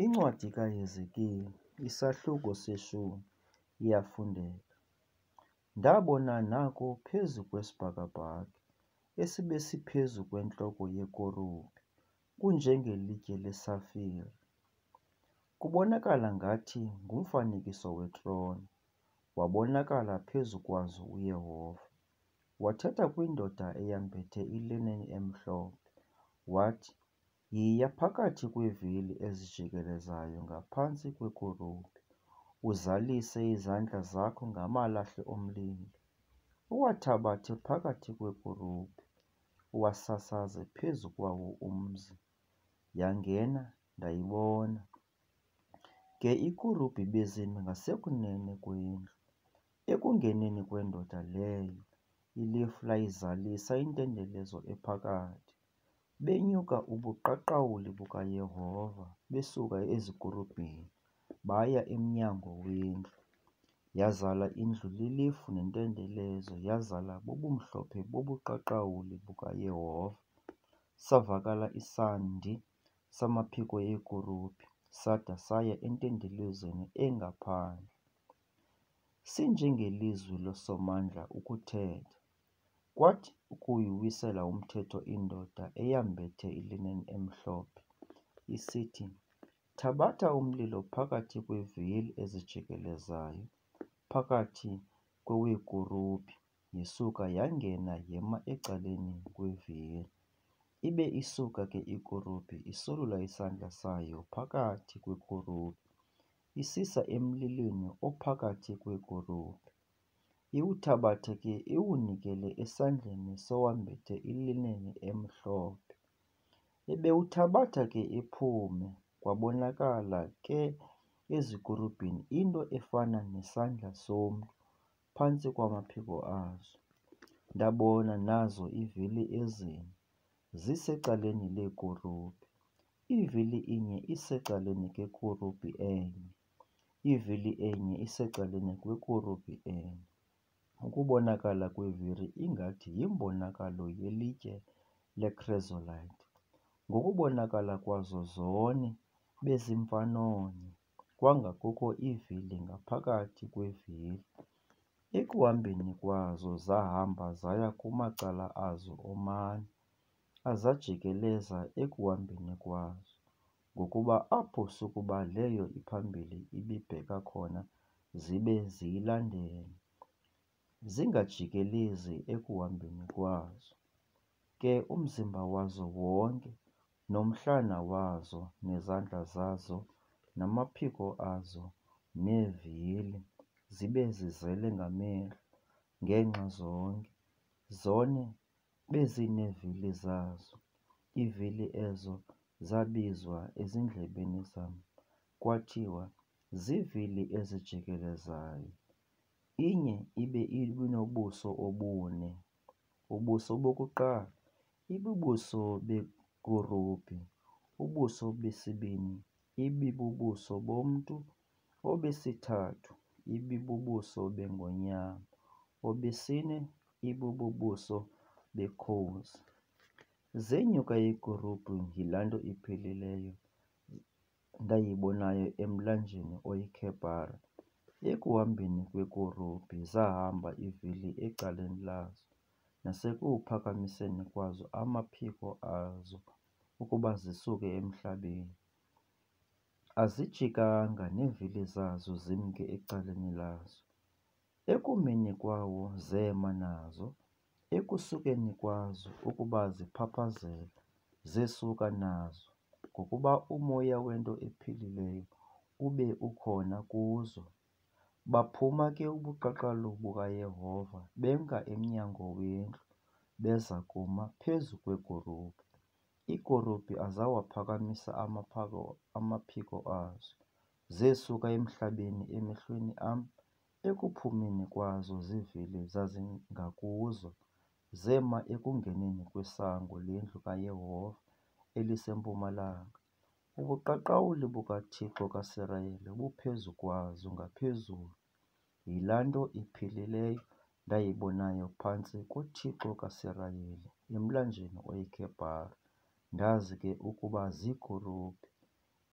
Incwadi kaHezekiya, isahluko seshumi, iyafundeka. Ndabona nako phezu kwesibhakabhaka, esibe siphezu kwentloko yekerubi, kunjengelitye lesafire. Kubonakala ngathi ngumfanekiso wetroni. Wabonakala phezu kwazo uYehova. Wathetha kwindoda eyambethe ilineni emhlophe, wathi, "Yiya phakathi kweevili ezijikelezayo ngaphantsi kwekerubi, uzalise izandla zakho ngamalahle omlilo, uwathabathe phakathi kwekerubi, uwasasaze phezu kwawo umzi." Yangena, ndayibona. Ke iikerubi bezimi ngasekunene kwendlu. Ekungeneni kwendoda leyo, ilifu layizalisa intendelezo ephakathi. Benyuka ubuqaqawuli bukaYehova besuka ezikerubhini baya emnyango wendlu. Yazala indlu lilifu nentendelezo, yazala bubumhlophe bobuqaqawuli bukaYehova. Savakala isandi samaphiko ekerubi, sada saya entendelezweni engaphandle. Sinjengelizwi losomandla ukuthetha. Kwathi ukuyiwisela umthetho indoda eyambethe ilineni emhlophe, isithi, "Thabatha umlilo phakathi kweevili ezijikelezayo, phakathi kwekerubi." Yasuka yangena yema ecaleni kwevili. Ibe isuka ke ikerubi isolula isandla sayo phakathi kwekerubi, isisa emlilweni ophakathi kwekerubi. Iwuthabathe ke iwunikele esandleni sowambethe ilineni emhlophe. Ebewuthabatha ke ephume, kwabonakala ke ezikerubhini into efana nesandla somntu phantsi kwamaphiko azo. Ndabona nazo iivili ezine zisecaleni lekerubi, ivili inye isecaleni kekerubi enye, ivili enye isecaleni kwekerubi enye. Ukubonakala kweevili ingathi yimbonakalo yelitye lekrisolite. Ngokubonakala kwazo zone bezimfanonye, kwanga kukho iivili ngaphakathi kweevili. Ekuhambeni kwazo zahamba zaya kumacala azo omane, azajikeleza ekuhambeni kwazo, ngokuba apho sukuba leyo iphambili ibibheka khona zibe ziyilandele, zingajikelezi ekuhambeni kwazo. Ke umzimba wazo wonke, nomhlana wazo, nezandla zazo, namaphiko azo, neevili, zibe zizele ngamehlo, ngenxa zonke, zone bezineevili zazo. Iivili ezo zabizwa ezindlebeni zam, kwathiwa, "Ziivili ezijikelezayo." Inye ibe ibinobuso obune. Ubuso bokuqala ibubuso bekerubi, ubuso besibini ibibubuso bomntu, obesithathu ibibubuso bengonyama, obesine ibibubuso bekhosi. Zenyuka iikerubi yilaa nto iphilileyo ndayibonayo emlanjeni oyiKhebhari. Ekuhambeni kwekerubi zahamba iivili ecaleni lazo, nasekuphakamiseni kwazo amaphiko azo ukuba zisuke emhlabeni. Azijikanga neevili zazo zimke ecaleni lazo. Ekumeni kwawo zema nazo, ekusukeni kwazo ukuba ziphaphazela, zesuka nazo, ngokuba umoya wento ephilileyo ube ukhona kuzo. Baphuma ke ubuqaqalo bukaYehova benka emnyango wendlu, beza kuma phezu kwekerubi. Iikerubi azawaphakamisa amaphiko azo, zesuka emhlabeni emehlweni am. Ekuphumeni kwazo ziivili zazingakuzo, zema ekungeneni kwesango lendlu kaYehova elisempumalanga. Ubuqaqawuli bukaThixo kaSirayeli buphezu kwazo ngaphezulu. Yilaa nto iphilileyo ndayibonayo phantsi koThixo kaSirayeli emlanjeni oyiKhebhari. Ndazi ke ukuba ziikerubi.